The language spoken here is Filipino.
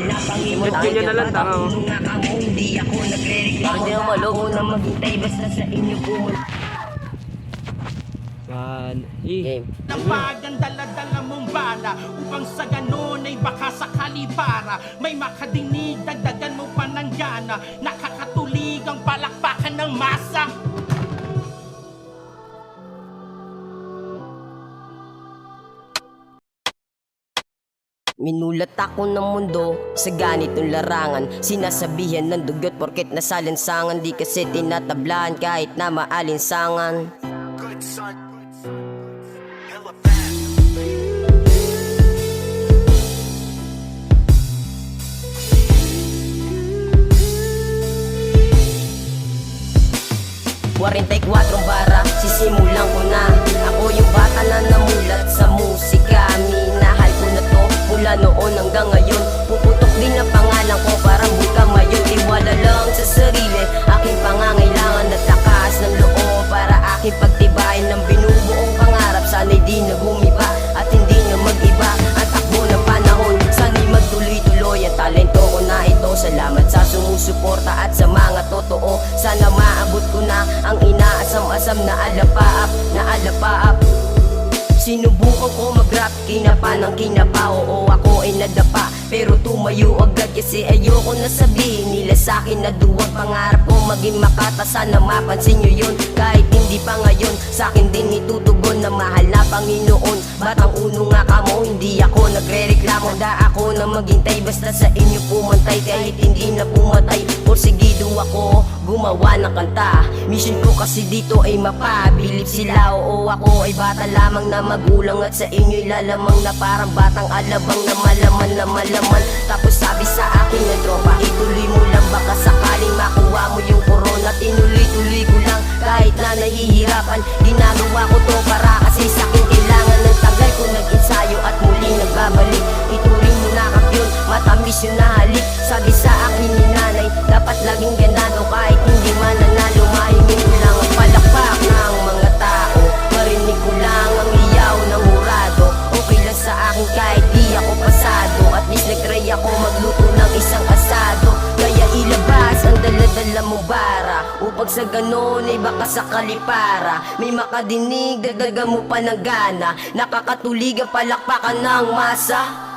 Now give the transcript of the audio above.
na pang imo. Nag-chill yun na lang, tanga oh. Nga kamo, hindi ako nagre-reklamo. Hindi ako maloko. Ako na maghintay basta sa inyo pumunta. Game. Napag ang dala-dala mong bala upang sa ganon ay baka sakali para may makadinig, dagdagan mo pa ng gana, nakakatulig ang palakpakan ng masa. Minulat ako ng mundo sa ganitong larangan. Sinasabihan ng dugyot porket nasalansangan. Di kasi tinatablaan kahit na maalinsangan. Good son. Hella fast. Warintay 4 bara, sisimulan ko na. Ako yung bata na namulat sa musika. Minahal ko na to mula noon hanggang ngayon. Puputok din ang pangalan ko para buhay ka mayon. Tiwala lang sa sarili, aking pangangailangan at lakas ng loob para aking pagtibayin ng binubuong pangarap. Sana'y di na gumiba at hindi na mag-iba ang takbo ng panahon. Sana'y magtuloy-tuloy ang talento ko na ito. Salamat sa sumusuporta at sa mga totoo. Sana maabot ko na ang inaasam-asam na alapaap. Sinubukan ko mag-rap, kinapa ng kinapa. Oo, ako ay nadapa, pero tumayo agad kasi ayoko na sabihin nila sa'kin na duwag. Pangarap ko maging makata, sana mapansin nyo yun. Kahit hindi pa ngayon, sa'kin din itutugon na mahal na Panginoon. Batang uno nga kamo, hindi ako nagre-reklamo. Da ako na maghintay, basta sa inyo pumantay. Kahit hindi na pumatay, porsigido ako gumawa ng kanta. Mission ko kasi dito ay mapabilib sila. Oo, ako ay bata lamang na magulang at sa inyo'y lalamang na parang batang alabang na malaman. Tapos sabi sa akin na tropa, ituloy mo lang baka sakaling makuha mo yung corona. Tinuloy-tuloy ko lang kahit na nahihirapan. Ginagawa ko to para kasi sa akin kailangan ng tagal ko nag-ensayo at muling nagbabalik. Ituloy mo na kapyon, matamis yung nahalik. Sabi sa akin ni nanay, dapat laging ganado kahit hindi man nanalo. Mahingin ko lang ang palakpak ng mga tao. Marinig ko lang ang iyaw ng hurado. Okay lang sa akin kahit di ako pasado. At least nag-try ako magluto ng isang asado. Kaya ilabas ang dala-dala mong bara upang sa ganon ay baka sakali para may makadinig, dagdagan mo pa ng gana. Nakakatulig ang palakpakan ng masa.